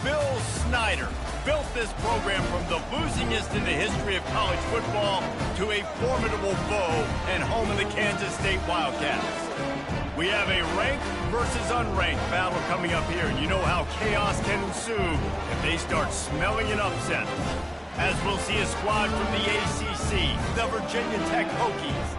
Bill Snyder built this program from the losingest in the history of college football to a formidable foe and home of the Kansas State Wildcats. We have a ranked versus unranked battle coming up here, and you know how chaos can ensue if they start smelling an upset. As we'll see a squad from the ACC, the Virginia Tech Hokies,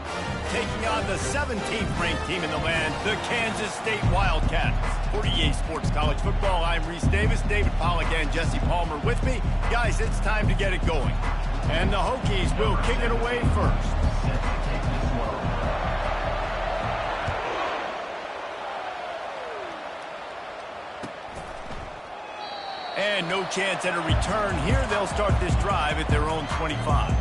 taking on the 17th ranked team in the land, the Kansas State Wildcats. For EA Sports College Football, I'm Reese Davis, David Pollack and Jesse Palmer with me. Guys, it's time to get it going. And the Hokies will kick it away first. And no chance at a return here. They'll start this drive at their own 25.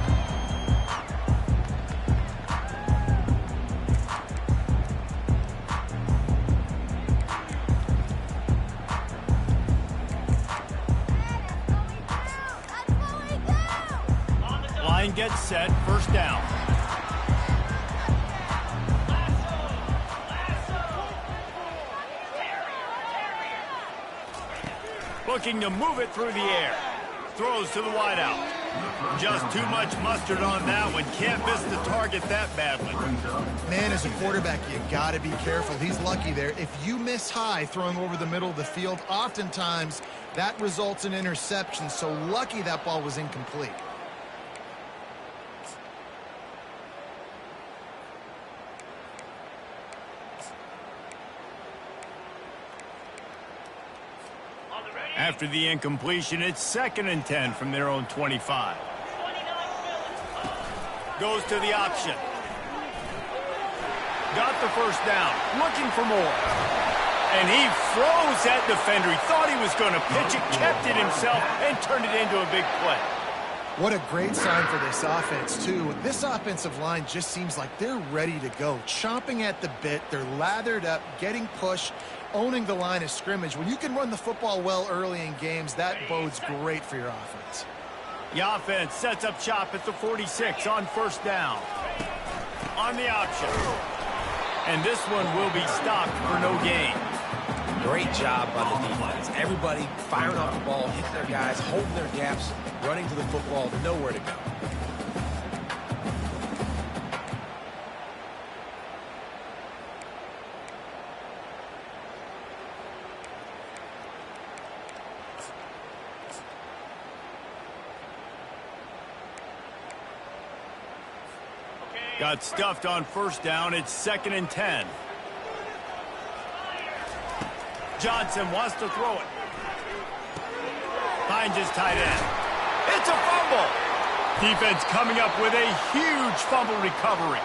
Line gets set, first down. Looking to move it through the air. Throws to the wideout. Just too much mustard on that one. Can't miss the target that badly. Man, as a quarterback, you got to be careful. He's lucky there. If you miss high throwing over the middle of the field, oftentimes that results in interception. So lucky that ball was incomplete. After the incompletion, it's 2nd and 10 from their own 25. Goes to the option. Got the first down. Looking for more. And he froze that defender. He thought he was going to pitch it, kept it himself, and turned it into a big play. What a great sign for this offense, too. This offensive line just seems like they're ready to go. Chomping at the bit. They're lathered up, getting pushed, owning the line of scrimmage. When you can run the football well early in games, that bodes great for your offense. The offense sets up shop at the 46 on first down. On the option. And this one will be stopped for no gain. Great job by the defense. Everybody firing off the ball, hitting their guys, holding their gaps, running to the football, nowhere to go. Got stuffed on first down. It's 2nd and 10. Johnson wants to throw it. Finds his tight end. It's a fumble. Defense coming up with a huge fumble recovery.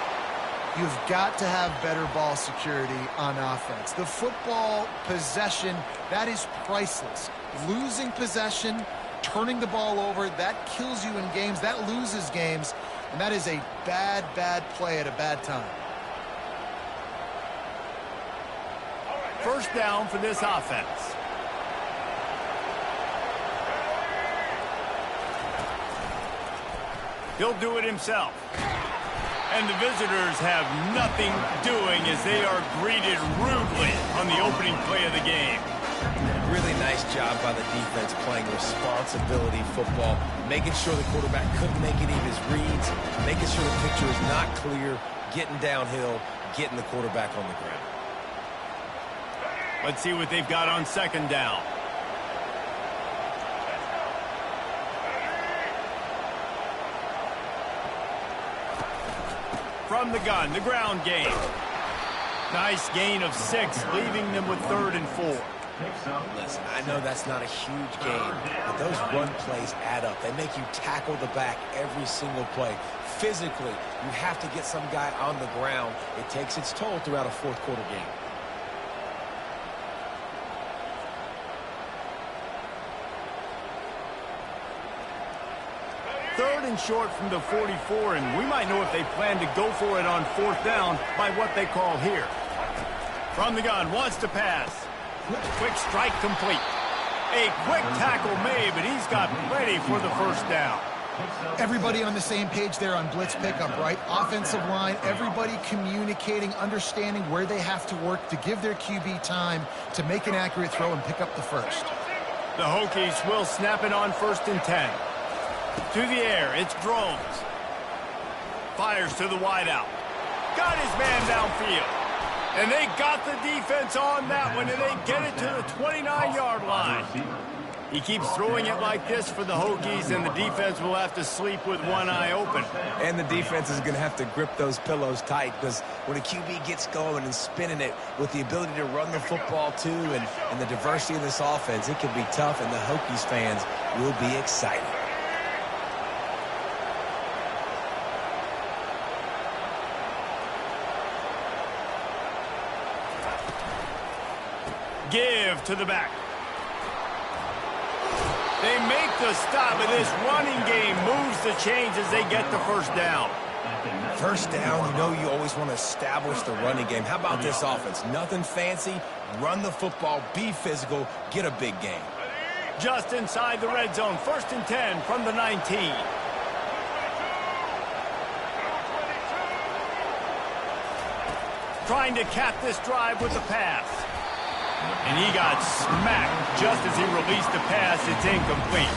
You've got to have better ball security on offense. The football possession, that is priceless. Losing possession, turning the ball over, that kills you in games. That loses games. And that is a bad, bad play at a bad time. First down for this offense. He'll do it himself. And the visitors have nothing doing as they are greeted rudely on the opening play of the game. Really nice job by the defense playing responsibility football, making sure the quarterback couldn't make any of his reads, making sure the picture is not clear, getting downhill, getting the quarterback on the ground. Let's see what they've got on second down. From the gun, the ground game. Nice gain of 6, leaving them with 3rd and 4. Listen, I know that's not a huge game, but those run plays add up. They make you tackle the back every single play. Physically, you have to get some guy on the ground. It takes its toll throughout a fourth quarter game. Third and short from the 44, and we might know if they plan to go for it on fourth down by what they call here. From the gun, wants to pass. Quick strike complete. A quick tackle made, but he's got plenty for the first down. Everybody on the same page there on blitz pickup, right? Offensive line, everybody communicating, understanding where they have to work to give their QB time to make an accurate throw and pick up the first. The Hokies will snap it on 1st and 10. To the air, it's Drones. Fires to the wideout. Got his man downfield. And they got the defense on that one, and they get it to the 29-yard line. He keeps throwing it like this for the Hokies, and the defense will have to sleep with one eye open. And the defense is going to have to grip those pillows tight, because when a QB gets going and spinning it with the ability to run the football too and the diversity of this offense, it can be tough, and the Hokies fans will be excited. Give to the back. They make the stop, and this running game moves the chains as they get the first down. First down, you know you always want to establish the running game. How about this offense? Nothing fancy. Run the football, be physical, get a big gain. Just inside the red zone, 1st and 10 from the 19. Trying to cap this drive with the pass. And he got smacked just as he released the pass. It's incomplete.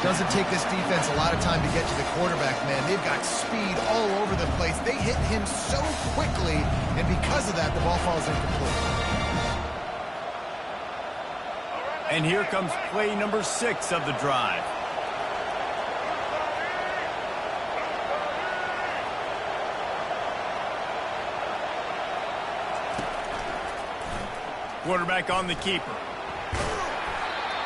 Doesn't take this defense a lot of time to get to the quarterback, man. They've got speed all over the place. They hit him so quickly, and because of that, the ball falls incomplete. And here comes play number 6 of the drive. Quarterback on the keeper.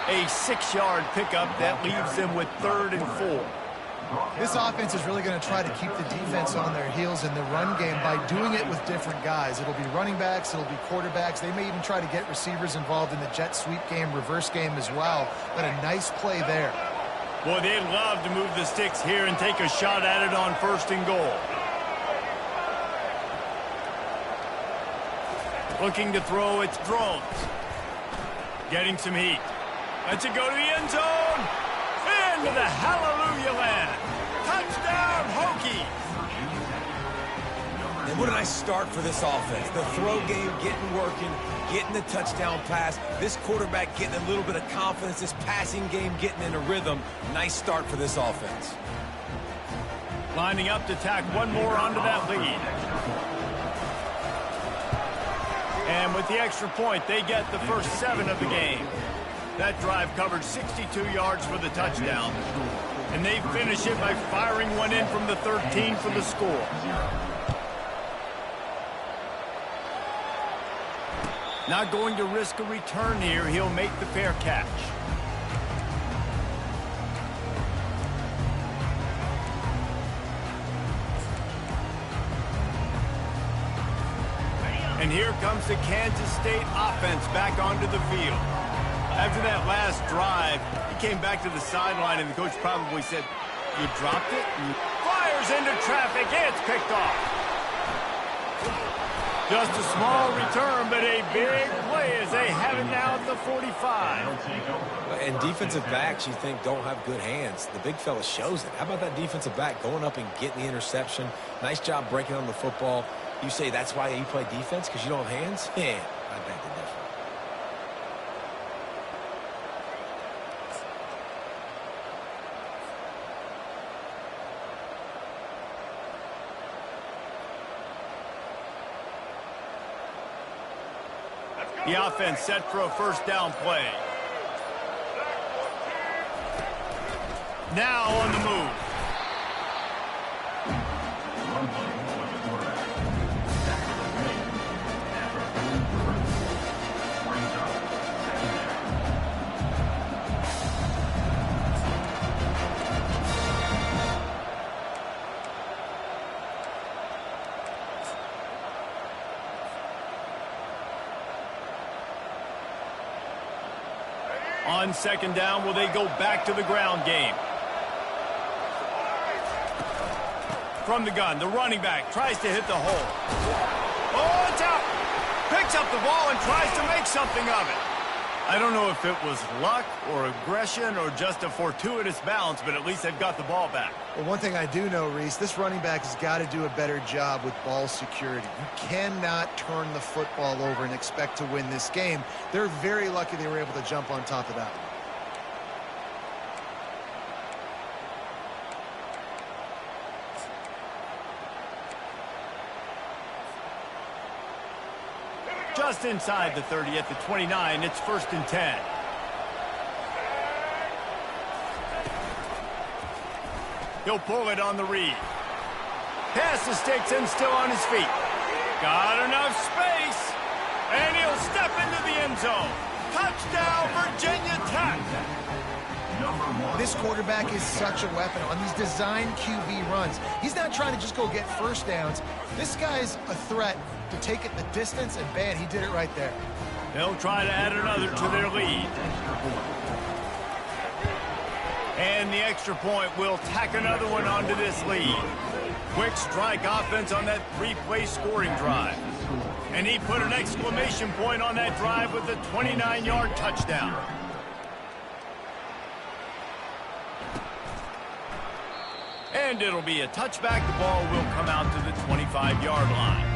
A 6-yard pickup that leaves them with 3rd and 4. This offense is really going to try to keep the defense on their heels in the run game by doing it with different guys. It'll be running backs, it'll be quarterbacks. They may even try to get receivers involved in the jet sweep game, reverse game as well. But a nice play there. Boy, they'd love to move the sticks here and take a shot at it on 1st and goal. Looking to throw, it's Drones. Getting some heat. Lets it go to the end zone. Into the hallelujah land. Touchdown, Hokies. And what a nice start for this offense. The throw game getting working, getting the touchdown pass. This quarterback getting a little bit of confidence. This passing game getting in a rhythm. Nice start for this offense. Lining up to tack one more onto that lead. And with the extra point, they get the first 7 of the game. That drive covered 62 yards for the touchdown. And they finish it by firing one in from the 13 for the score. Not going to risk a return here. He'll make the fair catch. And here comes the Kansas State offense back onto the field. After that last drive, he came back to the sideline, and the coach probably said, "You dropped it?" Fires into traffic. It's picked off. Just a small return, but a big play as they have it now at the 45. And defensive backs, you think, don't have good hands. The big fella shows it. How about that defensive back going up and getting the interception? Nice job breaking on the football. You say that's why you play defense, because you don't have hands? Yeah, I beg to differ. The offense set for a first down play. Now on the move. On second down, will they go back to the ground game? From the gun, the running back tries to hit the hole. Oh, it's out! Picks up the ball and tries to make something of it. I don't know if it was luck or aggression or just a fortuitous bounce, but at least they've got the ball back. Well, one thing I do know, Reese, this running back has got to do a better job with ball security. You cannot turn the football over and expect to win this game. They're very lucky they were able to jump on top of that one. Just inside the 30 at the 29, it's 1st and 10. He'll pull it on the read. Pass the sticks and still on his feet. Got enough space. And he'll step into the end zone. Touchdown, Virginia Tech. This quarterback is such a weapon on these design QB runs. He's not trying to just go get first downs. This guy's a threat to take it the distance, and man, he did it right there. They'll try to add another to their lead. And the extra point will tack another one onto this lead. Quick strike offense on that 3-play scoring drive. And he put an exclamation point on that drive with a 29-yard touchdown. And it'll be a touchback. The ball will come out to the 25-yard line.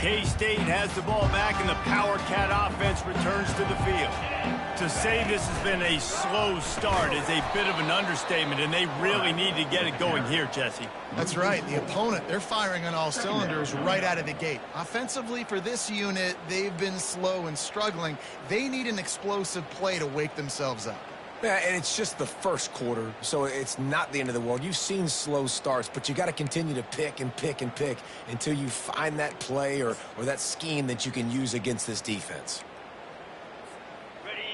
K-State has the ball back, and the Power Cat offense returns to the field. To say this has been a slow start is a bit of an understatement, and they really need to get it going here, Jesse. That's right. The opponent, they're firing on all cylinders right out of the gate. Offensively, for this unit, they've been slow and struggling. They need an explosive play to wake themselves up. Yeah, and it's just the first quarter, so it's not the end of the world. You've seen slow starts, but you got to continue to pick and pick and pick until you find that play or that scheme that you can use against this defense.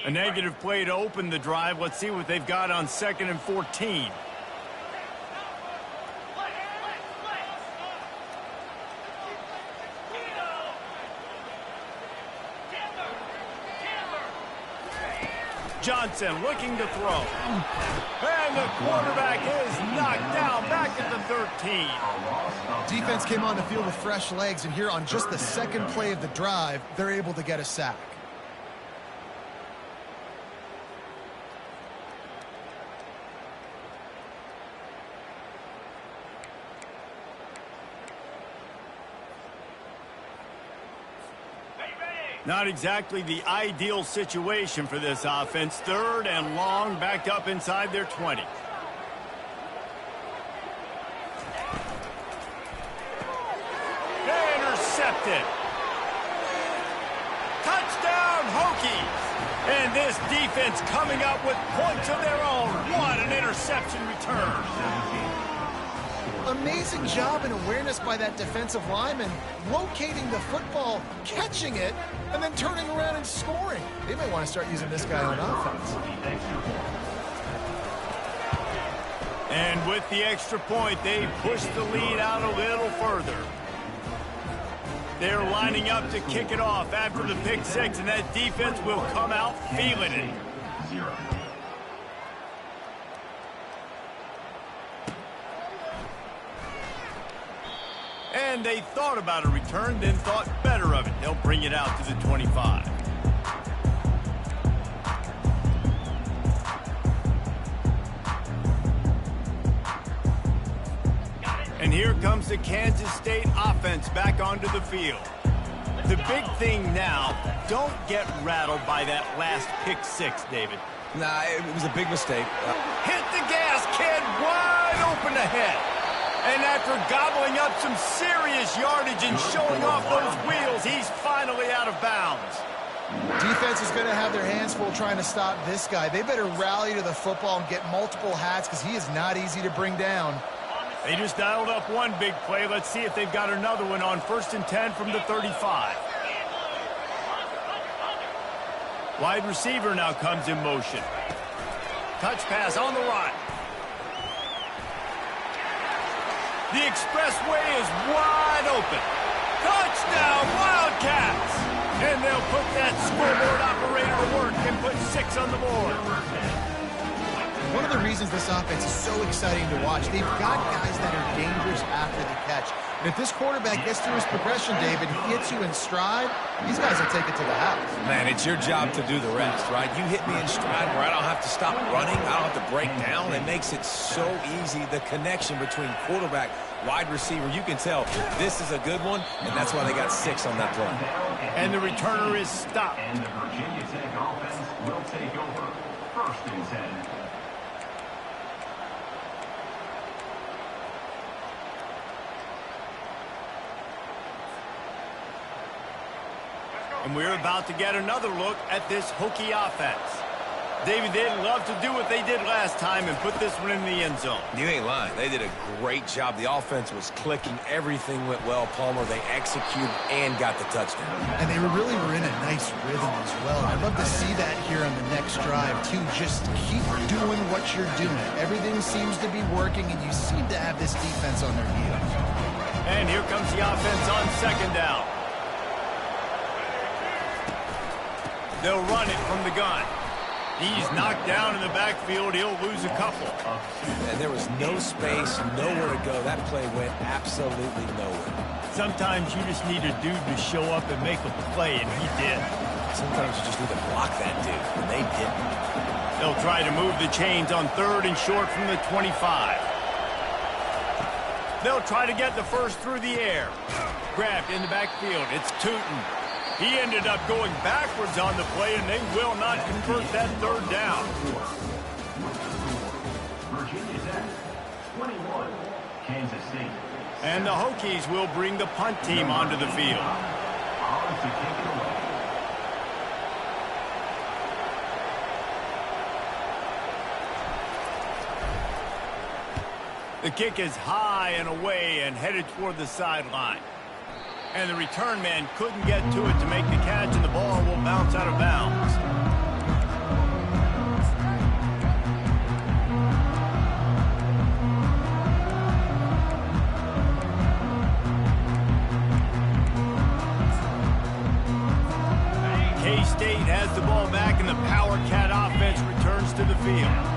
A negative play to open the drive. Let's see what they've got on 2nd and 14. Johnson looking to throw. And the quarterback is knocked down back at the 13. Defense came on the field with fresh legs, and here on just the 2nd play of the drive, they're able to get a sack. Not exactly the ideal situation for this offense. 3rd and long, backed up inside their 20. Intercepted. Touchdown, Hokies. And this defense coming up with points of their own. What an interception return. Amazing job and awareness by that defensive lineman, locating the football, catching it, and then turning around and scoring. They may want to start using this guy on offense. And with the extra point, they push the lead out a little further. They're lining up to kick it off after the pick 6, and that defense will come out feeling it. And they thought about a return, then thought better of it. They'll bring it out to the 25. And here comes the Kansas State offense back onto the field. The big thing now, don't get rattled by that last pick 6, David. Nah, it was a big mistake. Hit the gas, kid, wide open ahead. And after gobbling up some serious yardage and showing off those wheels, he's finally out of bounds. Defense is going to have their hands full trying to stop this guy. They better rally to the football and get multiple hats because he is not easy to bring down. They just dialed up one big play. Let's see if they've got another one on 1st and 10 from the 35. Wide receiver now comes in motion. Touch pass on the right. The expressway is wide open. Touchdown, Wildcats! And they'll put that scoreboard operator to work and put 6 on the board. One of the reasons this offense is so exciting to watch, they've got guys that are dangerous after the catch. And if this quarterback gets through his progression, David, he hits you in stride, these guys will take it to the house. Man, it's your job to do the rest, right? You hit me in stride where I don't have to stop running. I don't have to break down. It makes it so easy. The connection between quarterback, wide receiver, you can tell this is a good one, and that's why they got 6 on that play. And the returner is stopped. And the Virginia Tech offense will take over. 1st and 10. And we're about to get another look at this Hokie offense. David, they'd love to do what they did last time and put this one in the end zone. You ain't lying. They did a great job. The offense was clicking. Everything went well, Palmer. They executed and got the touchdown. And they really were in a nice rhythm as well. I'd love to see that here on the next drive, too. Just keep doing what you're doing. Everything seems to be working, and you seem to have this defense on their heels. And here comes the offense on 2nd down. They'll run it from the gun. He's knocked down in the backfield. He'll lose a couple. And there was no space, nowhere to go. That play went absolutely nowhere. Sometimes you just need a dude to show up and make a play, and he did. Sometimes you just need to block that dude, and they didn't. They'll try to move the chains on 3rd and short from the 25. They'll try to get the first through the air. Grabbed in the backfield. It's Tootin. He ended up going backwards on the play, and they will not convert that 3rd down. Virginia Tech, 21. Kansas State. And the Hokies will bring the punt team onto the field. On to kick it away. The kick is high and away and headed toward the sideline. And the return man couldn't get to it to make the catch, and the ball will bounce out of bounds. K-State has the ball back, and the Power Cat offense returns to the field.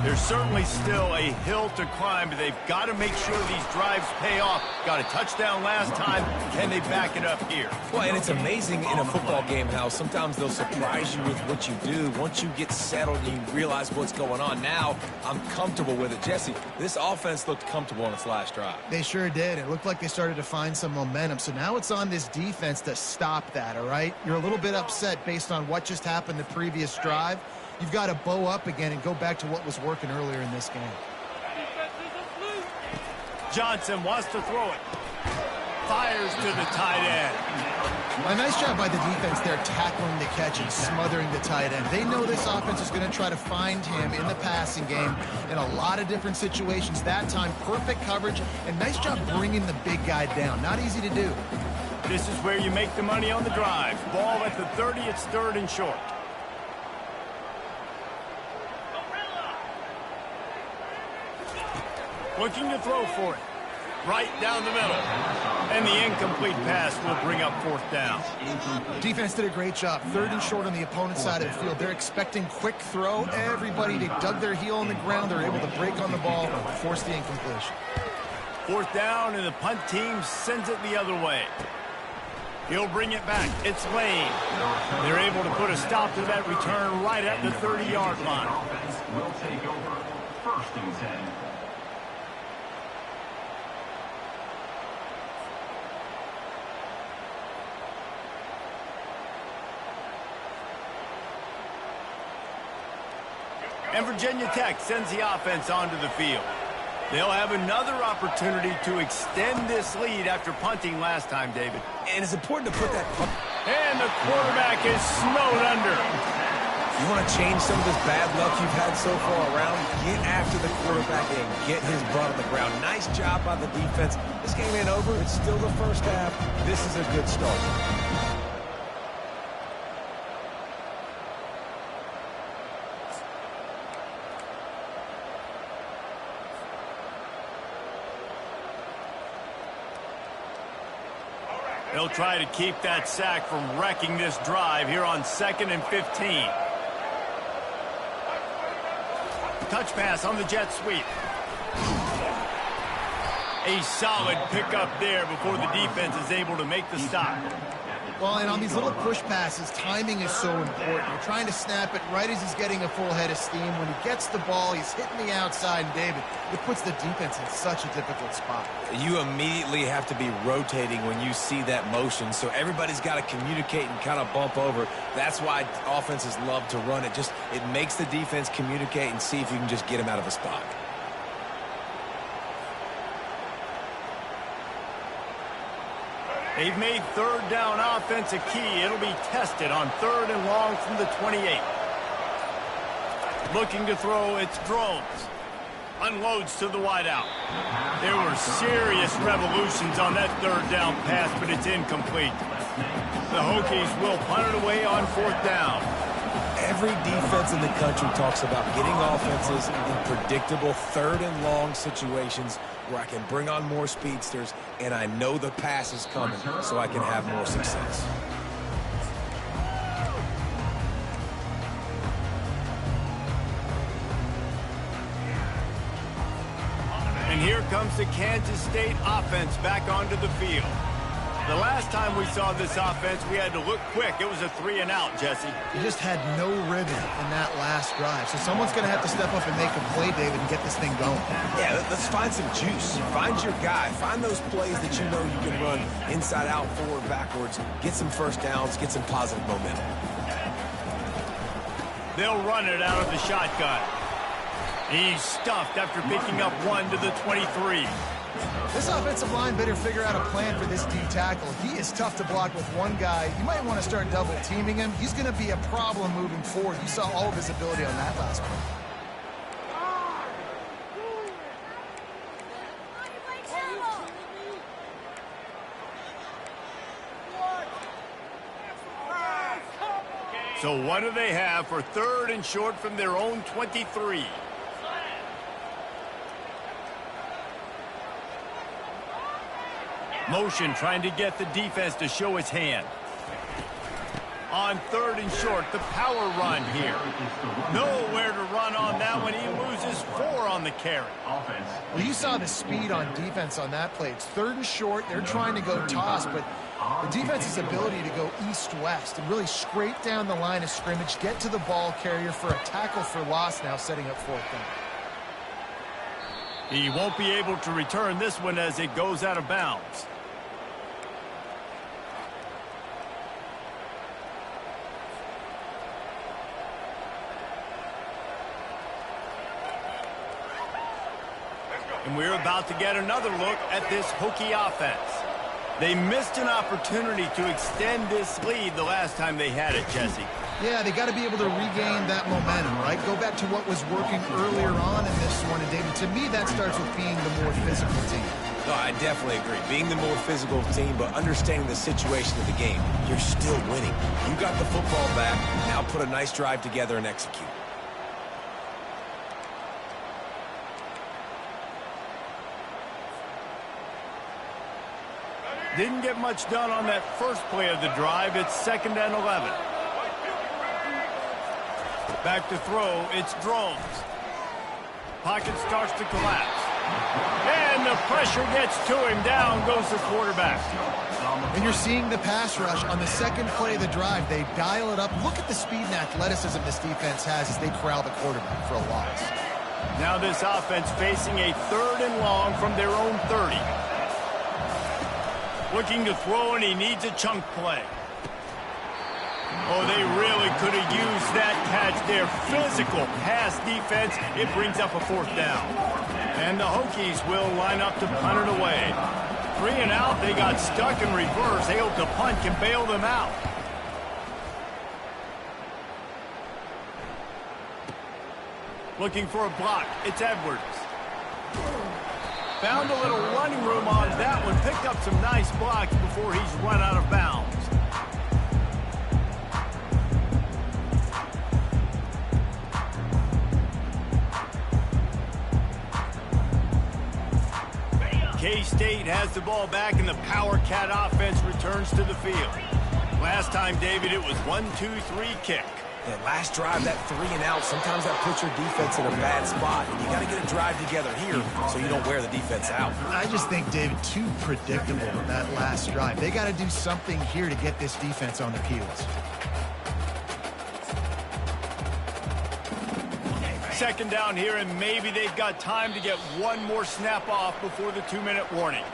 There's certainly still a hill to climb, but they've got to make sure these drives pay off. Got a touchdown last time. Can they back it up here? Well, and it's amazing in a football game how sometimes they'll surprise you with what you do. Once you get settled and you realize what's going on, now I'm comfortable with it. Jesse, this offense looked comfortable on its last drive. They sure did. It looked like they started to find some momentum. So now it's on this defense to stop that, all right? You're a little bit upset based on what just happened the previous drive. You've got to bow up again and go back to what was working earlier in this game. Johnson wants to throw it. Fires to the tight end. A nice job by the defense there tackling the catch and smothering the tight end. They know this offense is going to try to find him in the passing game in a lot of different situations. That time, perfect coverage, and nice job bringing the big guy down. Not easy to do. This is where you make the money on the drive. Ball at the 30, it's 3rd and short. Looking to throw for it. Right down the middle. And the incomplete pass will bring up 4th down. Defense did a great job. 3rd and short on the opponent's side of the field. They're expecting quick throw. Everybody, they dug their heel on the ground. They're able to break on the ball, force the incompletion. 4th down, and the punt team sends it the other way. He'll bring it back. It's Lane. They're able to put a stop to that return right at the 30-yard line. Offense will take over. 1st and 10. And Virginia Tech sends the offense onto the field. They'll have another opportunity to extend this lead after punting last time, David. And it's important to put that punt. And the quarterback is snowed under. You want to change some of this bad luck you've had so far around? Get after the quarterback and get his butt on the ground. Nice job by the defense. This game ain't over. It's still the first half. This is a good start. They'll try to keep that sack from wrecking this drive here on 2nd and 15. Touch pass on the jet sweep. A solid pickup there before the defense is able to make the stop. Well, and on these little push passes, timing is so important. You're trying to snap it right as he's getting a full head of steam. When he gets the ball, he's hitting the outside, and David, it puts the defense in such a difficult spot. You immediately have to be rotating when you see that motion, so everybody's got to communicate and kind of bump over. That's why offenses love to run it. It makes the defense communicate and see if you can just get him out of a spot. They've made third down offense a key. It'll be tested on 3rd and long from the 28. Looking to throw, it's Drones. Unloads to the wideout. There were serious revolutions on that 3rd down pass, but it's incomplete. The Hokies will punt it away on 4th down. Every defense in the country talks about getting offenses in predictable 3rd and long situations where I can bring on more speedsters and I know the pass is coming so I can have more success. And here comes the Kansas State offense back onto the field. The last time we saw this offense, we had to look quick. It was a 3-and-out, Jesse. You just had no rhythm in that last drive. So someone's going to have to step up and make a play, David, and get this thing going. Yeah, let's find some juice. Find your guy. Find those plays that you know you can run inside out, forward, backwards. Get some first downs. Get some positive momentum. They'll run it out of the shotgun. He's stuffed after picking up 1 to the 23. This offensive line better figure out a plan for this D tackle. He is tough to block with one guy. You might want to start double teaming him. He's going to be a problem moving forward. You saw all of his ability on that last play. So what do they have for 3rd and short from their own 23? Motion trying to get the defense to show his hand. On 3rd and short, the power run here. Nowhere to run on that one. He loses 4 on the carry. Well, you saw the speed on defense on that play. It's 3rd and short. They're trying to go toss, but the defense's ability to go east-west and really scrape down the line of scrimmage, get to the ball carrier for a tackle for loss now, setting up 4th down. He won't be able to return this one as it goes out of bounds. And we're about to get another look at this Hokie offense. They missed an opportunity to extend this lead the last time they had it, Jesse. Yeah, they got to be able to regain that momentum, right? Go back to what was working earlier on in this one. And, David, to me, that starts with being the more physical team. No, I definitely agree. Being the more physical team, but understanding the situation of the game. You're still winning. You got the football back. Now put a nice drive together and execute. Didn't get much done on that first play of the drive. It's 2nd and 11. Back to throw, it's Drones. Pocket starts to collapse. And the pressure gets to him. Down goes the quarterback. And you're seeing the pass rush on the second play of the drive. They dial it up. Look at the speed and athleticism this defense has as they corral the quarterback for a loss. Now this offense facing a 3rd and long from their own 30. Looking to throw, and he needs a chunk play. Oh, they really could have used that catch there. Physical pass defense. It brings up a 4th down. And the Hokies will line up to punt it away. 3-and-out. They got stuck in reverse. They hope the punt can bail them out. Looking for a block. It's Edwards. Found a little running room on that one. Picked up some nice blocks before he's run out of bounds. K-State has the ball back, and the Power Cat offense returns to the field. Last time, David, it was 1-2-3 kick. Yeah, last drive, that 3 and out, sometimes that puts your defense in a bad spot. And you got to get a drive together here so you don't wear the defense out. I just think, David, too predictable in that last drive. They got to do something here to get this defense on their heels. Second down here, and maybe they've got time to get one more snap off before the 2-minute warning.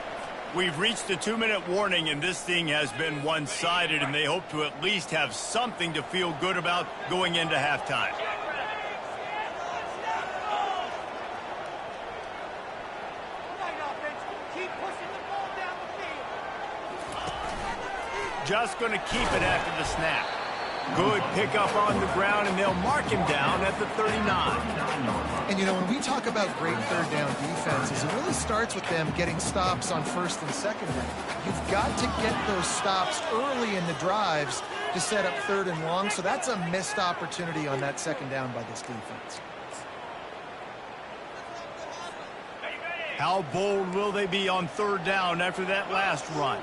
We've reached the 2-minute warning, and this thing has been one-sided, and they hope to at least have something to feel good about going into halftime. Just going to keep it after the snap. Good pickup on the ground, and they'll mark him down at the 39. And, you know, when we talk about great third down defenses, it really starts with them getting stops on first and second down. You've got to get those stops early in the drives to set up third and long, so that's a missed opportunity on that second down by this defense. How bold will they be on third down after that last run?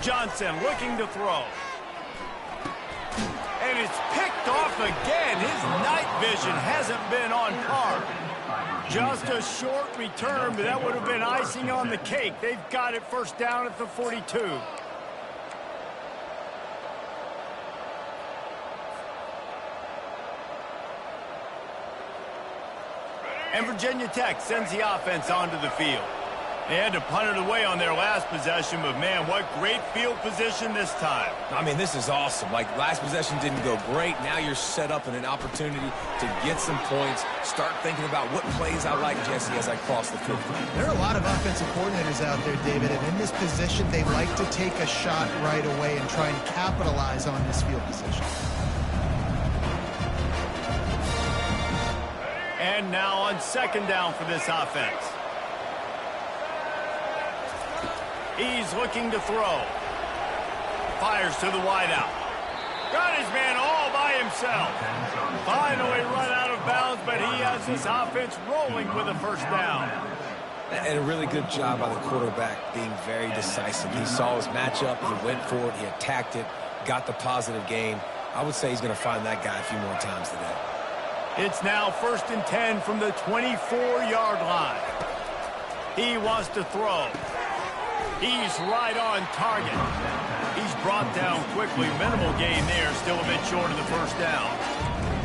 Johnson looking to throw. And it's picked off again. His night vision hasn't been on par. Just a short return, but that would have been icing on the cake. They've got it first down at the 42. And Virginia Tech sends the offense onto the field. They had to punt it away on their last possession, but, man, what great field position this time. I mean, this is awesome. Like, last possession didn't go great. Now you're set up in an opportunity to get some points. Start thinking about what plays I like, Jesse, as I cross the field. There are a lot of offensive coordinators out there, David, and in this position, they like to take a shot right away and try and capitalize on this field position. And now on second down for this offense. He's looking to throw. Fires to the wideout. Got his man all by himself. Finally run out of bounds, but he has this offense rolling with a first down. And a really good job by the quarterback being very decisive. He saw his matchup, he went for it, he attacked it, got the positive gain. I would say he's going to find that guy a few more times today. It's now first and 10 from the 24-yard line. He wants to throw. He's right on target. He's brought down quickly. Minimal gain there, still a bit short of the first down.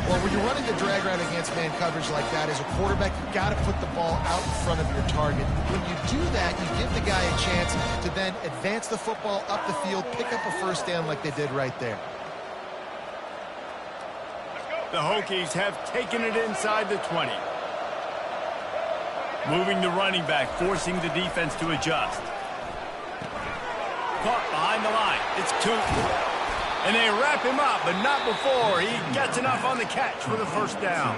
Well, when you're running the drag route against man coverage like that, as a quarterback, you've got to put the ball out in front of your target. When you do that, you give the guy a chance to then advance the football up the field, pick up a first down like they did right there. The Hokies have taken it inside the 20. Moving the running back, forcing the defense to adjust. Caught behind the line. It's Tootin. And they wrap him up, but not before he gets enough on the catch for the first down.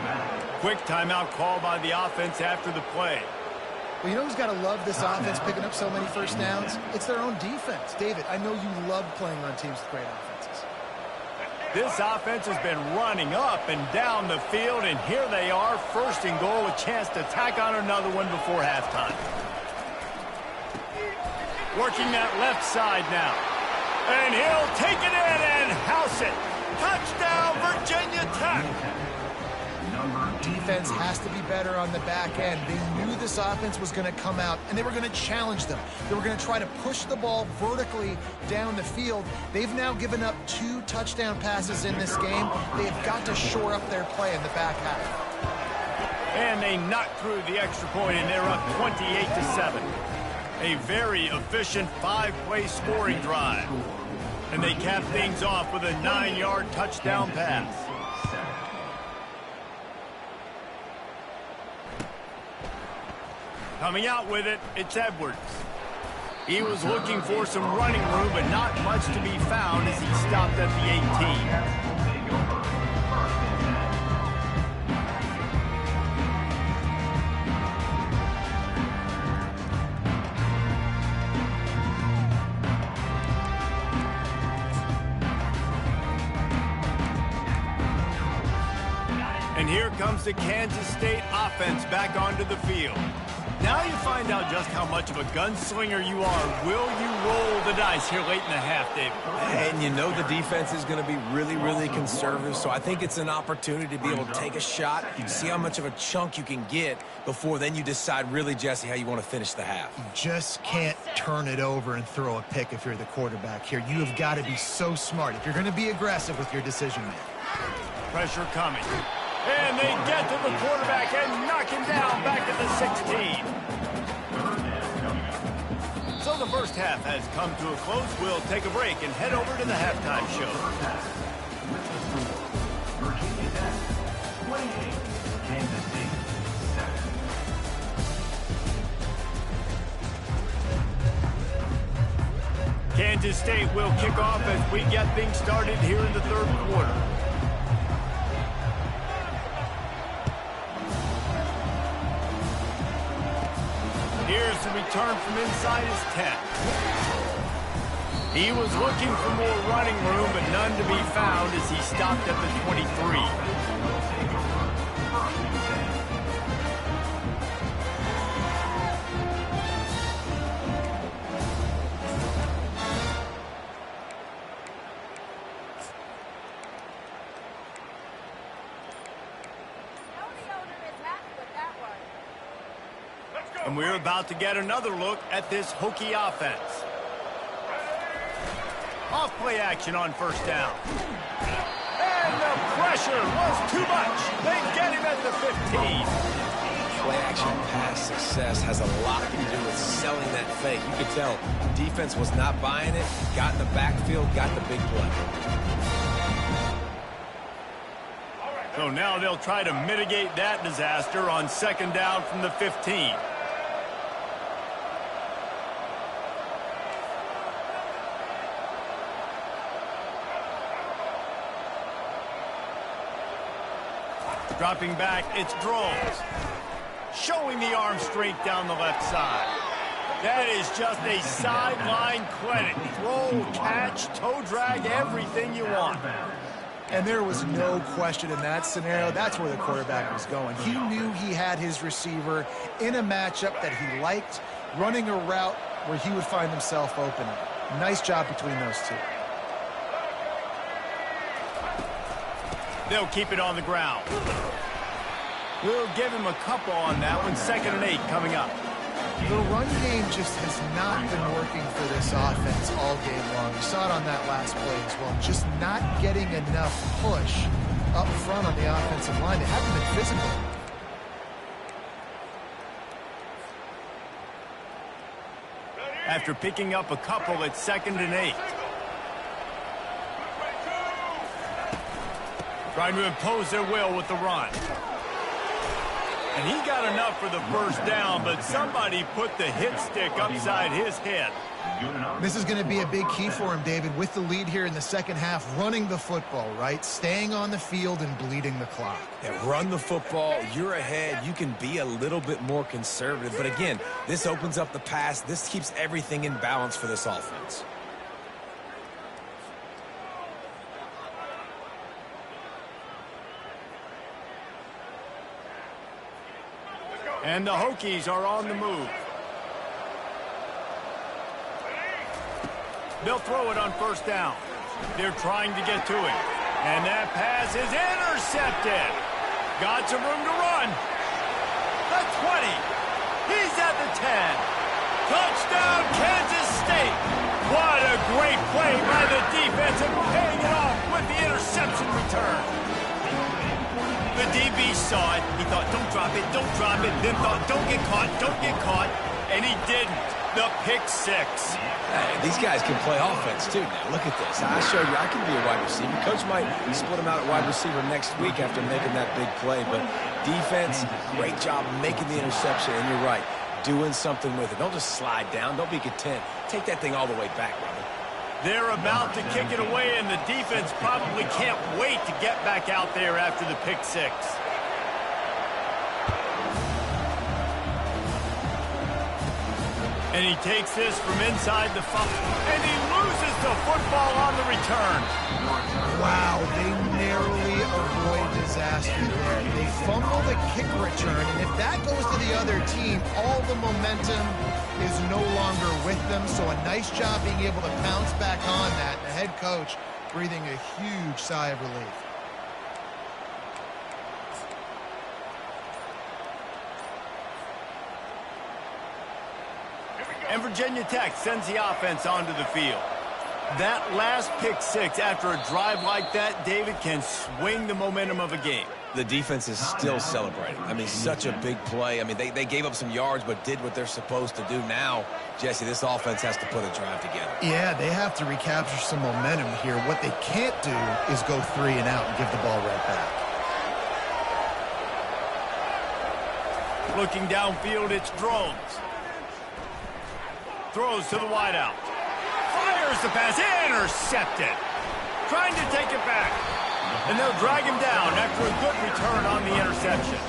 Quick timeout call by the offense after the play. Well, you know who's got to love this offense picking up so many first downs? It's their own defense. David, I know you love playing on teams with great offenses. This offense has been running up and down the field, and here they are, first and goal, a chance to tack on another one before halftime. Working that left side now. And he'll take it in and house it. Touchdown, Virginia Tech. Defense has to be better on the back end. They knew this offense was going to come out, and they were going to challenge them. They were going to try to push the ball vertically down the field. They've now given up 2 touchdown passes in this game. They have got to shore up their play in the back half. And they knocked through the extra point, and they're up 28-7. A very efficient 5-play scoring drive. And they cap things off with a 9-yard touchdown pass. Coming out with it, it's Edwards. He was looking for some running room, but not much to be found as he stopped at the 18. And here comes the Kansas State offense back onto the field. Now you find out just how much of a gunslinger you are. Will you roll the dice here late in the half, David. And you know the defense is going to be really, really conservative, so I think it's an opportunity to be able to take a shot, see how much of a chunk you can get before then you decide really, Jesse, how you want to finish the half. You just can't turn it over and throw a pick if you're the quarterback here. You have got to be so smart if you're going to be aggressive with your decision-making. Pressure coming. And they get to the quarterback and knock him down back at the 16. So the first half has come to a close. We'll take a break and head over to the halftime show. Virginia Tech, 28. Kansas State, 7. Kansas State will kick off as we get things started here in the third quarter. Here's the return from inside his 10. He was looking for more running room, but none to be found as he stopped at the 23. And we're about to get another look at this Hokie offense. Off play action on first down. And the pressure was too much. They get him at the 15. Play action pass success has a lot to do with selling that fake. You could tell defense was not buying it, got in the backfield, got the big play. So now they'll try to mitigate that disaster on second down from the 15. Dropping back, it's Drones. Showing the arm strength down the left side. That is just a sideline clinic. Throw, catch, toe drag, everything you want. And there was no question in that scenario. That's where the quarterback was going. He knew he had his receiver in a matchup that he liked, running a route where he would find himself open. Nice job between those two. They'll keep it on the ground. We'll give him a couple on that one. 2nd and 8 coming up. The run game just has not been working for this offense all game long. You saw it on that last play as well. Just not getting enough push up front on the offensive line. They haven't been physical. After picking up a couple, it's 2nd and 8. Trying to impose their will with the run. And he got enough for the first down, but somebody put the hit stick upside his head. This is going to be a big key for him, David, with the lead here in the second half, running the football, right? Staying on the field and bleeding the clock. Yeah, run the football. You're ahead. You can be a little bit more conservative. But again, this opens up the pass. This keeps everything in balance for this offense. And the Hokies are on the move. They'll throw it on first down. They're trying to get to it. And that pass is intercepted. Got some room to run. The 20. He's at the 10. Touchdown, Kansas State. What a great play by the defense and paying it off with the interception return. The DB saw it. He thought, don't drop it, don't drop it. Then thought, don't get caught. And he didn't. The pick 6. Hey, these guys can play offense, too, now. Look at this. I showed you I can be a wide receiver. Coach might split him out at wide receiver next week after making that big play. But defense, great job making the interception. And you're right, doing something with it. Don't just slide down. Don't be content. Take that thing all the way back, brother. They're about to kick it away, and the defense probably can't wait to get back out there after the pick 6. And he takes this from inside the 5, and he loses the football on the return. Wow, they narrowly avoid disaster there. They fumble the kick return, and if that goes to the other team, all the momentum is no longer with them. So a nice job being able to bounce back on that. The head coach breathing a huge sigh of relief. And Virginia Tech sends the offense onto the field. That last pick six after a drive like that, David, can swing the momentum of a game. The defense is still celebrating. I mean, such a big play. I mean, they gave up some yards but did what they're supposed to do. Now, Jesse, this offense has to put a drive together. Yeah, they have to recapture some momentum here. What they can't do is go 3 and out and give the ball right back. Looking downfield, it's Drones. Throws to the wideout. Fires the pass. Intercepted. Trying to take it back. And they'll drag him down after a good return on the interception.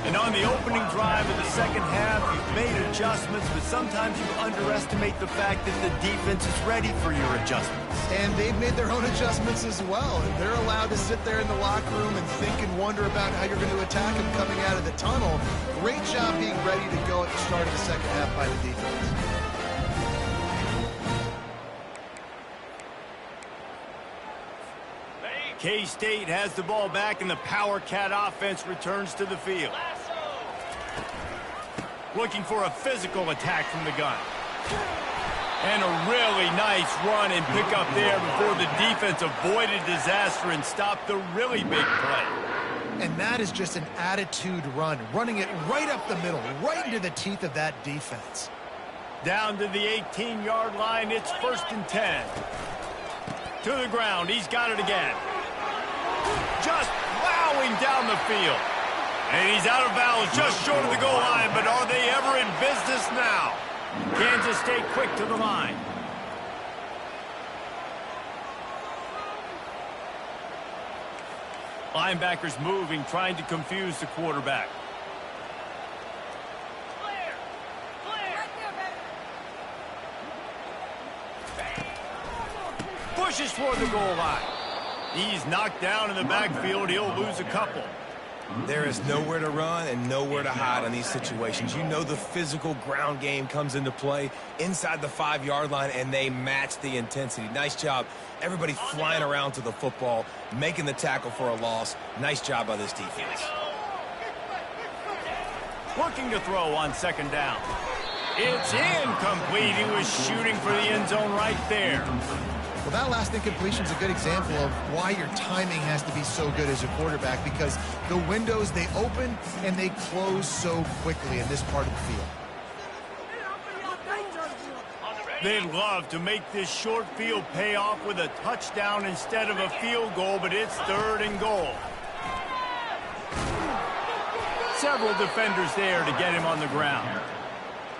And on the opening drive of the second half, you've made adjustments, but sometimes you underestimate the fact that the defense is ready for your adjustments. And they've made their own adjustments as well. And they're allowed to sit there in the locker room and think and wonder about how you're going to attack them coming out of the tunnel. Great job being ready to go at the start of the second half by the defense. K-State has the ball back, and the Power Cat offense returns to the field. Looking for a physical attack from the gun. And a really nice run and pick up there before the defense avoided disaster and stopped the really big play. And that is just an attitude run, running it right up the middle, right into the teeth of that defense. Down to the 18-yard line, it's 1st and 10. To the ground, he's got it again. Just plowing down the field. And he's out of bounds just short of the goal line, but are they ever in business now? Kansas State quick to the line. Linebackers moving, trying to confuse the quarterback. Pushes toward the goal line. He's knocked down in the backfield. He'll lose a couple. There is nowhere to run and nowhere to hide in these situations. You know the physical ground game comes into play inside the 5-yard line, and they match the intensity. Nice job. Everybody flying around to the football, making the tackle for a loss. Nice job by this defense. Working to throw on 2nd down. It's incomplete. He was shooting for the end zone right there. Well, that last incompletion is a good example of why your timing has to be so good as a quarterback, because the windows, they open and they close so quickly in this part of the field. They'd love to make this short field pay off with a touchdown instead of a field goal, but it's 3rd and goal. Several defenders there to get him on the ground.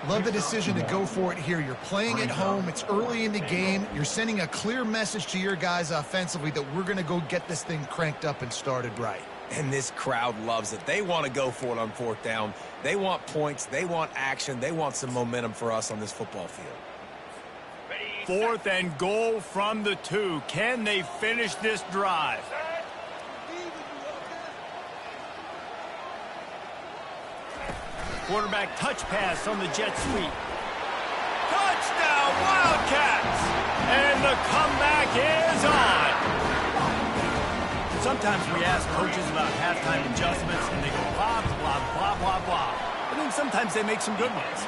Love the decision to go for it here. You're playing at home. It's early in the game. You're sending a clear message to your guys offensively that we're going to go get this thing cranked up and started right. And this crowd loves it. They want to go for it on 4th down. They want points. They want action. They want some momentum for us on this football field. 4th and goal from the 2. Can they finish this drive? Quarterback touch pass on the jet sweep. Touchdown, Wildcats! And the comeback is on. Sometimes we ask coaches about halftime adjustments, and they go blah, blah, blah, blah, blah. But then sometimes they make some good ones.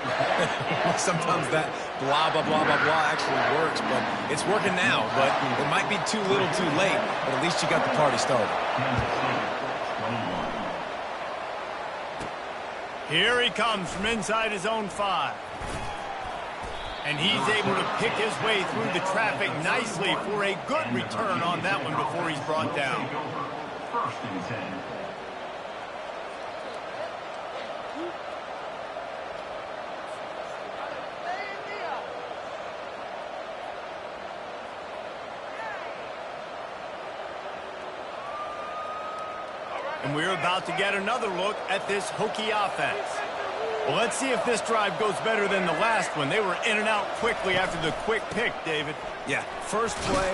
Sometimes that blah, blah, blah, blah, blah actually works, but it's working now. But it might be too little too late, but at least you got the party started. Here he comes from inside his own 5. And he's able to pick his way through the traffic nicely for a good return on that one before he's brought down. 1st and 10. And we're about to get another look at this Hokie offense. Well, let's see if this drive goes better than the last one. They were in and out quickly after the quick pick, David. Yeah, first play,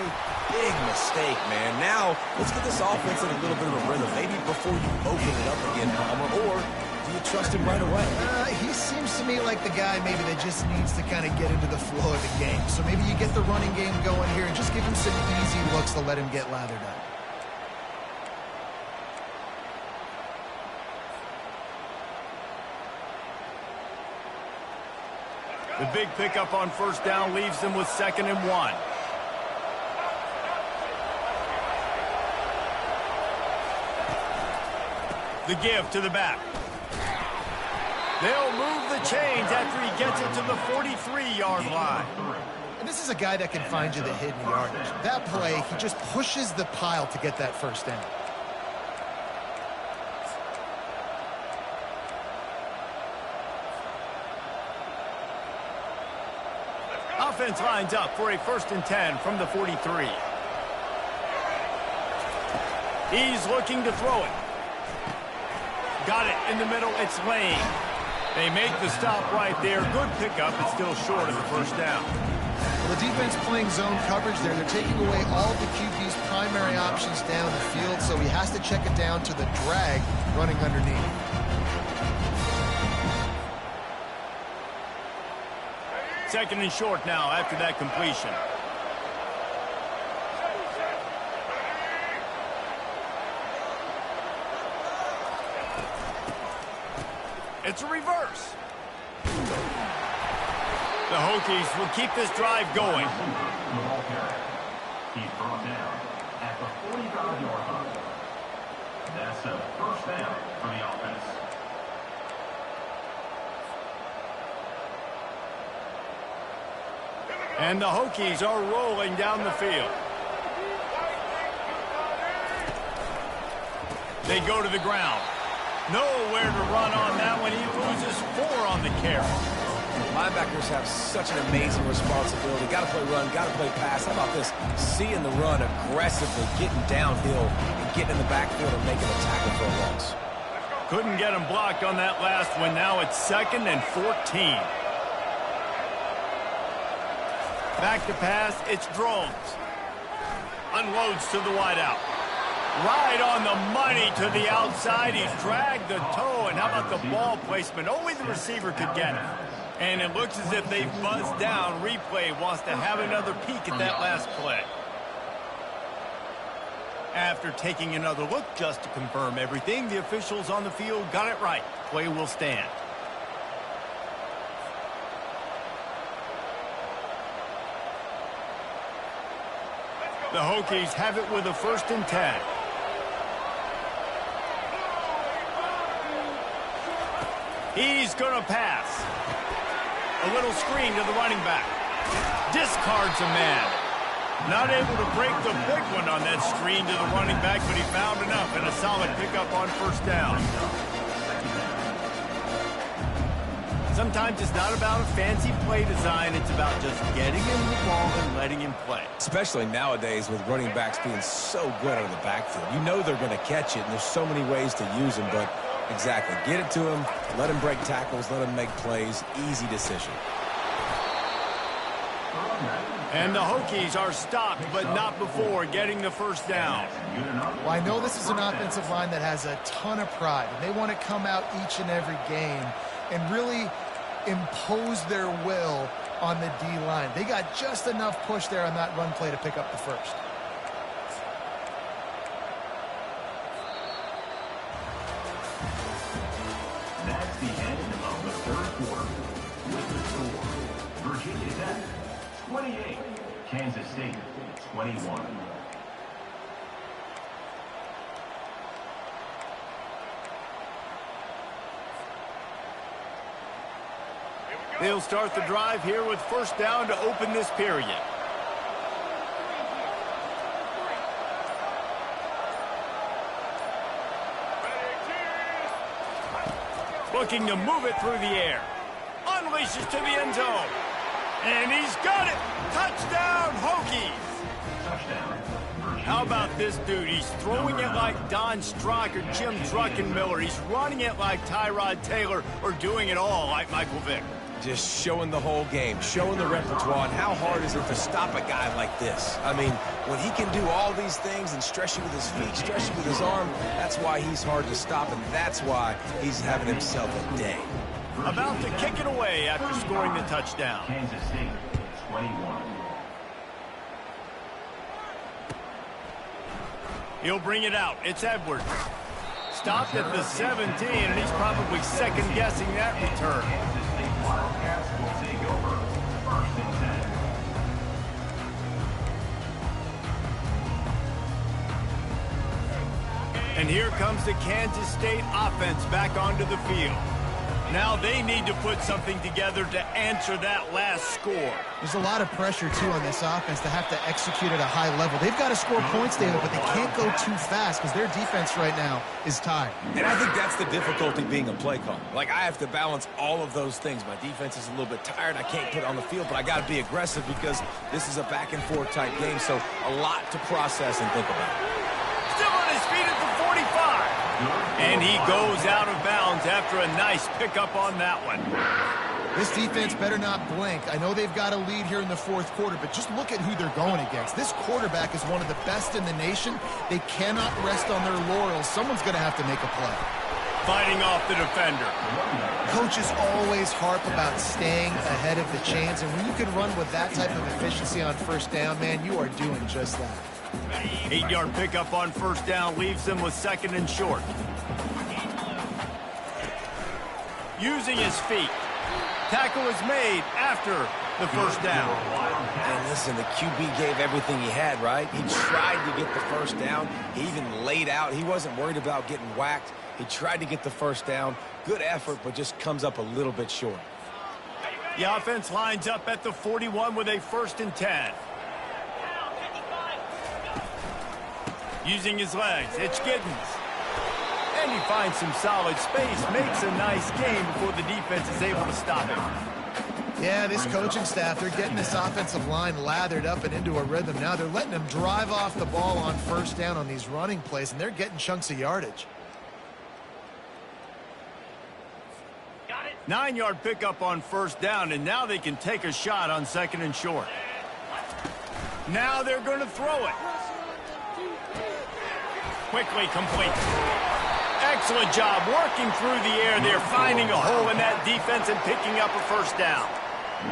big mistake, man. Now, let's get this offense in a little bit of a rhythm. Maybe before you open it up again, Palmer, or do you trust him right away? He seems to me like the guy maybe that just needs to kind of get into the flow of the game. So maybe you get the running game going here and just give him some easy looks to let him get lathered up. The big pickup on first down leaves them with 2nd and 1. The give to the back. They'll move the chains after he gets it to the 43-yard line. And this is a guy that can find you the hidden yardage. That play, he just pushes the pile to get that first down. Offense lines up for a 1st and 10 from the 43. He's looking to throw it. Got it in the middle. It's Lane. They make the stop right there. Good pickup. It's still short of the first down. Well, the defense playing zone coverage there. They're taking away all the QB's primary options down the field, so he has to check it down to the drag running underneath. Second and short now after that completion. It's a reverse. The Hokies will keep this drive going. He's brought down at the 45-yard line. That's a first down for the offense. And the Hokies are rolling down the field. They go to the ground. Nowhere to run on that one. He loses 4 on the carry. Linebackers have such an amazing responsibility. Got to play run, got to play pass. How about this? Seeing the run aggressively, getting downhill, and getting in the backfield and making a tackle for a loss. Couldn't get him blocked on that last one. Now it's 2nd and 14. Back to pass, it's Drones. Unloads to the wideout. Right on the money to the outside. He's dragged the toe. And how about the ball placement? Only the receiver could get it. And it looks as if they've buzzed down. Replay wants to have another peek at that last play. After taking another look just to confirm everything, the officials on the field got it right. Play will stand. The Hokies have it with a 1st and 10. He's going to pass. A little screen to the running back. Discards a man. Not able to break the big one on that screen to the running back, but he found enough and a solid pickup on first down. Sometimes it's not about a fancy play design. It's about just getting him the ball and letting him play. Especially nowadays with running backs being so good out of the backfield. You know they're going to catch it, and there's so many ways to use them, but exactly. Get it to him, let him break tackles, let him make plays. Easy decision. And the Hokies are stopped, but not before getting the first down. Well, I know this is an offensive line that has a ton of pride, and they want to come out each and every game and really impose their will on the D-line. They got just enough push there on that run play to pick up the first. That's the end of the third quarter. With the score, Virginia Tech 28, Kansas State 21. They'll start the drive here with first down to open this period. Looking to move it through the air. Unleashes to the end zone. And he's got it. Touchdown, Hokies. Touchdown. How about this dude. He's throwing it like Don Strock or Jim Druckenmiller. He's running it like Tyrod Taylor or doing it all like Michael Vick. Just showing the whole game, showing the repertoire, and how hard is it to stop a guy like this? I mean, when he can do all these things and stretch you with his feet, stretch you with his arm, that's why he's hard to stop, and that's why he's having himself a day. About to kick it away after scoring the touchdown. Kansas State, 21. He'll bring it out. It's Edwards. Stopped at the 17, and he's probably second-guessing that return. Kansas State Wildcats will take over 1st and 10. And here comes the Kansas State offense back onto the field. Now they need to put something together to answer that last score. There's a lot of pressure, too, on this offense to have to execute at a high level. They've got to score points, David, but they can't go too fast because their defense right now is tired. And I think that's the difficulty being a play caller. Like, I have to balance all of those things. My defense is a little bit tired. I can't put it on the field, but I got to be aggressive because this is a back-and-forth type game, so a lot to process and think about. Still on his feet at the 45. And he goes out of bounds after a nice pickup on that one. This defense better not blink. I know they've got a lead here in the fourth quarter, but just look at who they're going against. This quarterback is one of the best in the nation. They cannot rest on their laurels. Someone's going to have to make a play. Fighting off the defender. Coaches always harp about staying ahead of the chains, and when you can run with that type of efficiency on first down, man, you are doing just that. 8-yard pickup on first down leaves them with 2nd and short. Using his feet. Tackle is made after the first down. And listen, the QB gave everything he had, right? He tried to get the first down. He even laid out. He wasn't worried about getting whacked. He tried to get the first down. Good effort, but just comes up a little bit short. The offense lines up at the 41 with a 1st and 10. Using his legs, it's Giddens. And he finds some solid space, makes a nice game before the defense is able to stop him. Yeah, this coaching staff, they're getting this offensive line lathered up and into a rhythm. Now they're letting them drive off the ball on first down on these running plays, and they're getting chunks of yardage. 9-yard pickup on first down, and now they can take a shot on 2nd and short. Now they're going to throw it. Quickly complete. Excellent job working through the air there, finding a hole in that defense and picking up a first down.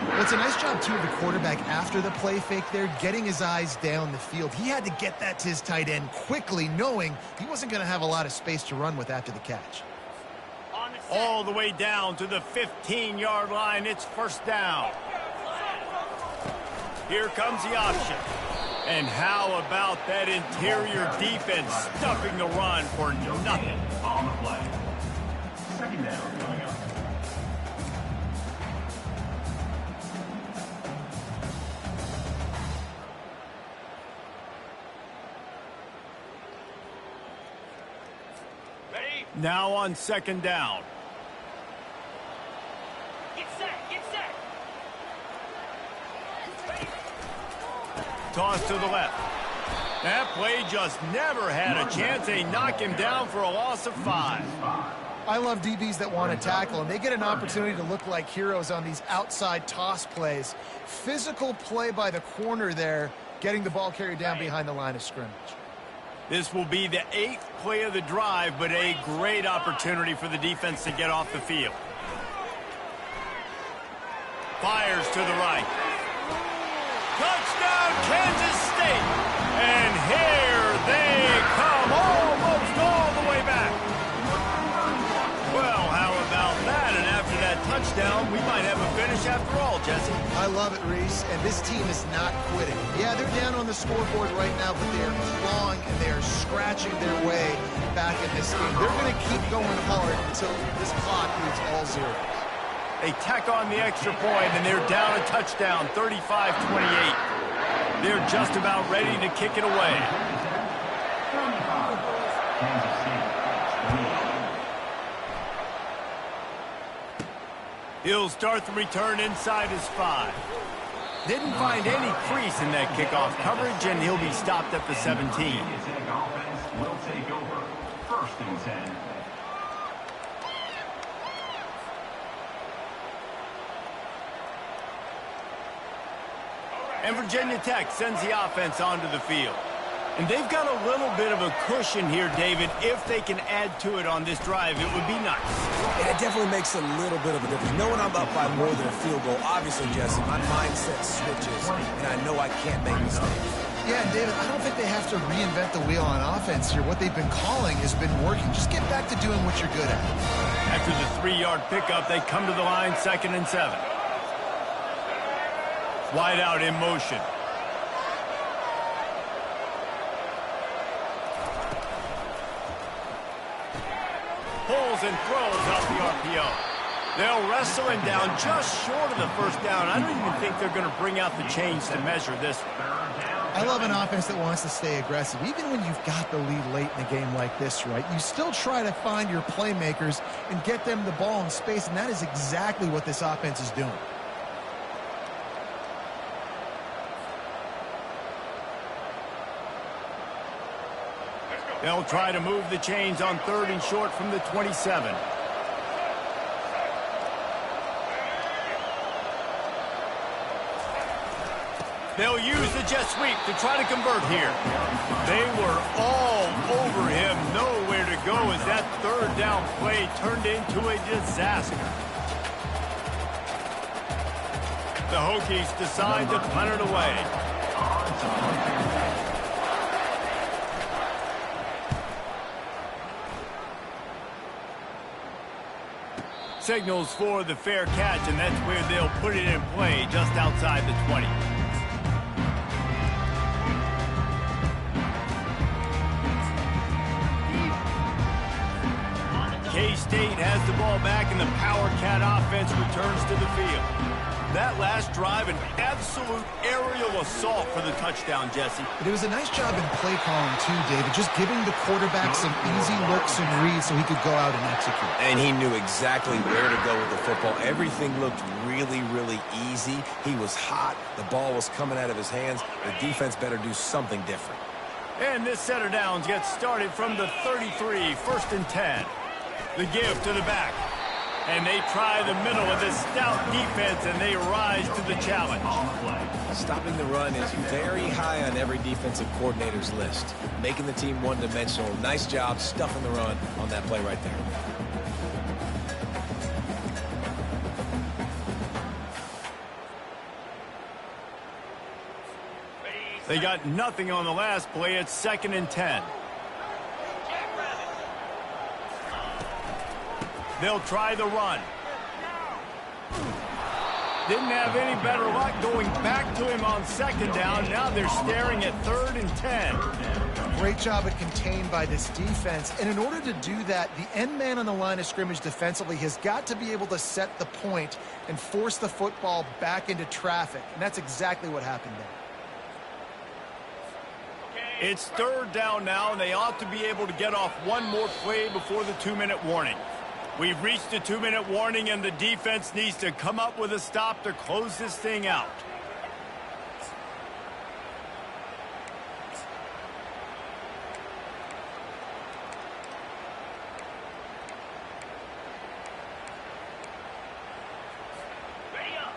Well, it's a nice job, too, of the quarterback after the play fake there, getting his eyes down the field. He had to get that to his tight end quickly, knowing he wasn't going to have a lot of space to run with after the catch. All the way down to the 15-yard line. It's first down. Here comes the option. And how about that interior defense stuffing the run for nothing? On the play. 2nd down coming up. Now on 2nd down. Get set, get set. Toss to the left. That play just never had a chance. They knock him down for a loss of 5. I love DBs that want to tackle, and they get an opportunity to look like heroes on these outside toss plays. Physical play by the corner there, getting the ball carried down behind the line of scrimmage. This will be the 8th play of the drive, but a great opportunity for the defense to get off the field. Fires to the right. Touchdown, Kansas State! And here they come, almost all the way back. Well, how about that? And after that touchdown, we might have a finish after all, Jesse. I love it, Reese, and this team is not quitting. Yeah, they're down on the scoreboard right now, but they are clawing and they are scratching their way back in this game. They're going to keep going hard until this clock reads all zeros. They tack on the extra point, and they're down a touchdown, 35-28. They're just about ready to kick it away. Kansas State, 28. He'll start the return inside his 5. Didn't find any crease in that kickoff coverage, and he'll be stopped at the 17. Offense will take over. 1st and 10. And Virginia Tech sends the offense onto the field. And they've got a little bit of a cushion here, David. If they can add to it on this drive, it would be nice. And it definitely makes a little bit of a difference. Knowing I'm up by more than a field goal, obviously, Jesse, my mindset switches, and I know I can't make mistakes. Yeah, and David, I don't think they have to reinvent the wheel on offense here. What they've been calling has been working. Just get back to doing what you're good at. After the 3-yard pickup, they come to the line, 2nd and 7. Wide out in motion. Pulls and throws off the RPO. They'll wrestle him down just short of the 1st down. I don't even think they're going to bring out the chains to measure this one. I love an offense that wants to stay aggressive. Even when you've got the lead late in the game like this, right, you still try to find your playmakers and get them the ball in space, and that is exactly what this offense is doing. They'll try to move the chains on 3rd and short from the 27. They'll use the jet sweep to try to convert here. They were all over him, nowhere to go as that 3rd down play turned into a disaster. The Hokies decide to punt it away. Signals for the fair catch, and that's where they'll put it in play just outside the 20. K-State has the ball back, and the Power Cat offense returns to the field. That last drive, an absolute aerial assault for the touchdown, Jesse. But it was a nice job in play calling, too, David, just giving the quarterback some easy looks and reads so he could go out and execute. And he knew exactly where to go with the football. Everything looked really, really easy. He was hot. The ball was coming out of his hands. The defense better do something different. And this set of downs gets started from the 33, 1st and 10. The give to the back. And they try the middle of this stout defense, and they rise to the challenge. Stopping the run is very high on every defensive coordinator's list. Making the team one-dimensional. Nice job stuffing the run on that play right there. They got nothing on the last play. It's 2nd and 10. They'll try the run. Didn't have any better luck going back to him on 2nd down. Now they're staring at 3rd and 10. Great job at contained by this defense. And in order to do that, the end man on the line of scrimmage defensively has got to be able to set the point and force the football back into traffic. And that's exactly what happened there. It's 3rd down now, and they ought to be able to get off one more play before the 2-minute warning. We've reached the 2-minute warning, and the defense needs to come up with a stop to close this thing out.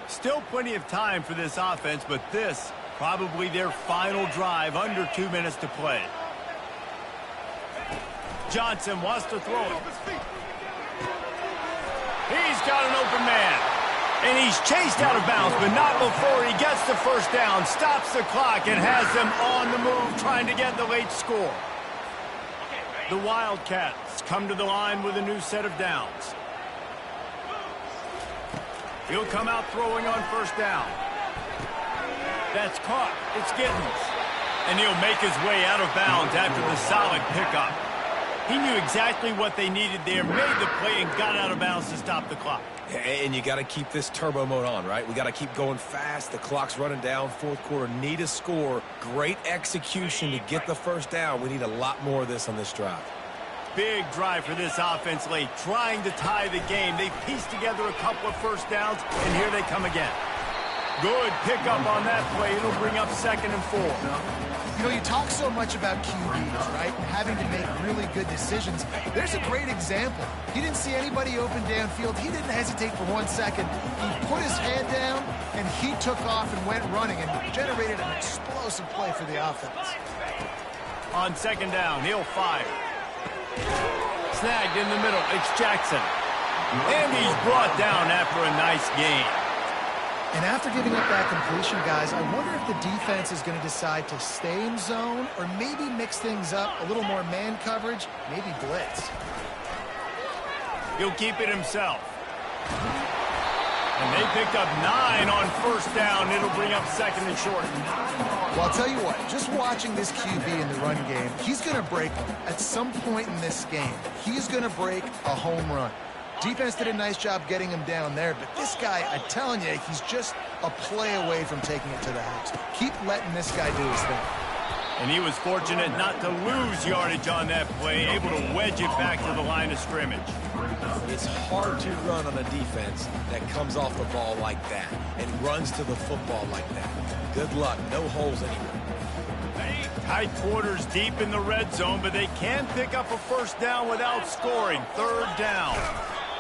Still plenty of time for this offense, but this probably their final drive, under 2 minutes to play. Johnson wants to throw it. He's got an open man. And he's chased out of bounds, but not before he gets the 1st down, stops the clock, and has them on the move trying to get the late score. The Wildcats come to the line with a new set of downs. He'll come out throwing on 1st down. That's caught. It's Gittens. And he'll make his way out of bounds after the solid pickup. He knew exactly what they needed there, made the play, and got out of bounds to stop the clock. And you got to keep this turbo mode on, right? We got to keep going fast. The clock's running down. 4th quarter, need a score. Great execution to get the 1st down. We need a lot more of this on this drive. Big drive for this offense late, trying to tie the game. They pieced together a couple of 1st downs, and here they come again. Good pickup on that play. It'll bring up 2nd and 4. You know, you talk so much about QBs, right? Having to make really good decisions. There's a great example. He didn't see anybody open downfield. He didn't hesitate for 1 second. He put his head down, and he took off and went running and generated an explosive play for the offense. On 2nd down, he'll fire. Snagged in the middle. It's Jackson. And he's brought down after a nice gain. And after giving up that completion, guys, I wonder if the defense is going to decide to stay in zone or maybe mix things up, a little more man coverage, maybe blitz. He'll keep it himself. And they picked up 9 on 1st down. It'll bring up 2nd and short. Well, I'll tell you what, just watching this QB in the run game, he's going to break one. At some point in this game, he's going to break a home run. Defense did a nice job getting him down there, but this guy, I'm telling you, he's just a play away from taking it to the house. Keep letting this guy do his thing. And he was fortunate not to lose yardage on that play, able to wedge it back to the line of scrimmage. It's hard to run on a defense that comes off the ball like that and runs to the football like that. Good luck. No holes anywhere. Tight quarters deep in the red zone, but they can pick up a 1st down without scoring. 3rd down.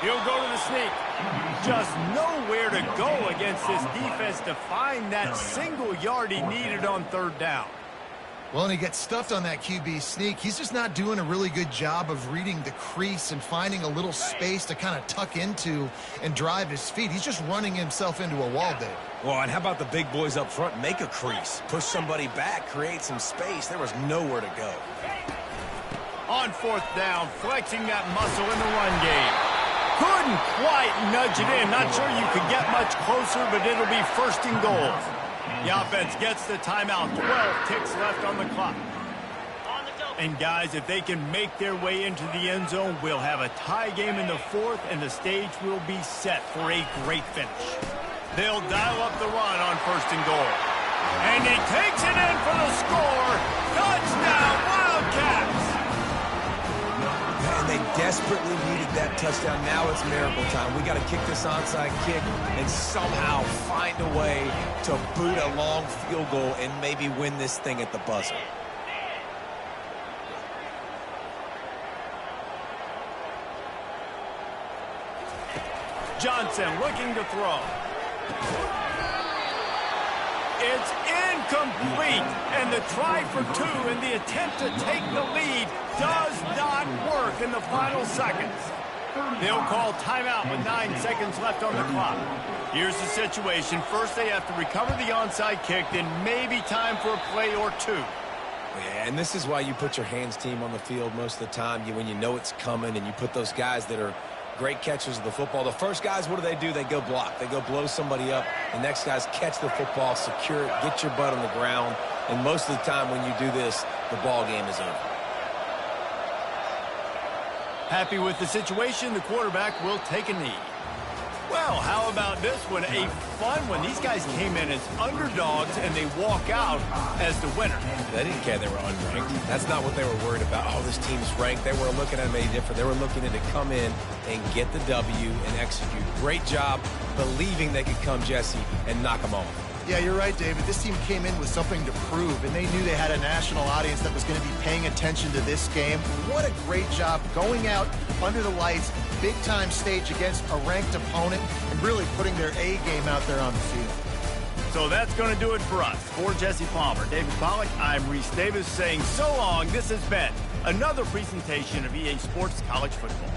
He'll go to the sneak. Just nowhere to go against this defense to find that single yard he needed on 3rd down. Well, and he gets stuffed on that QB sneak. He's just not doing a really good job of reading the crease and finding a little space to kind of tuck into and drive his feet. He's just running himself into a wall there. Well, and how about the big boys up front? Make a crease. Push somebody back. Create some space. There was nowhere to go. On 4th down, flexing that muscle in the run game. Couldn't quite nudge it in. Not sure you could get much closer, but it'll be 1st and goal. The offense gets the timeout. 12 ticks left on the clock. And guys, if they can make their way into the end zone, we'll have a tie game in the 4th, and the stage will be set for a great finish. They'll dial up the run on 1st and goal. And he takes it in for the score. Touchdown, Wildcats! And they desperately needed that touchdown. Now it's miracle time. We got to kick this onside kick and somehow find a way to boot a long field goal and maybe win this thing at the buzzer. Johnson looking to throw. It's incomplete, and the try for 2 and the attempt to take the lead does not work in the final seconds. They'll call timeout with 9 seconds left on the clock. Here's the situation. First, they have to recover the onside kick, then maybe time for a play or 2. Yeah, and this is why you put your hands team on the field most of the time, when you know it's coming, and you put those guys that are great catchers of the football. The first guys, what do? They go block. They go blow somebody up. The next guys catch the football, secure it, get your butt on the ground. And most of the time when you do this, the ball game is over. Happy with the situation, the quarterback will take a knee. Well, how about this one? A fun one. These guys came in as underdogs, and they walk out as the winner. They didn't care they were unranked. That's not what they were worried about. Oh, this team's ranked. They weren't looking at them any different. They were looking at it to come in and get the W and execute. Great job believing they could come, Jesse, and knock them off. Yeah, you're right, David. This team came in with something to prove, and they knew they had a national audience that was going to be paying attention to this game. What a great job going out under the lights, big-time stage against a ranked opponent, and really putting their A game out there on the field. So that's going to do it for us. For Jesse Palmer, David Pollack, I'm Reese Davis saying so long. This has been another presentation of EA Sports College Football.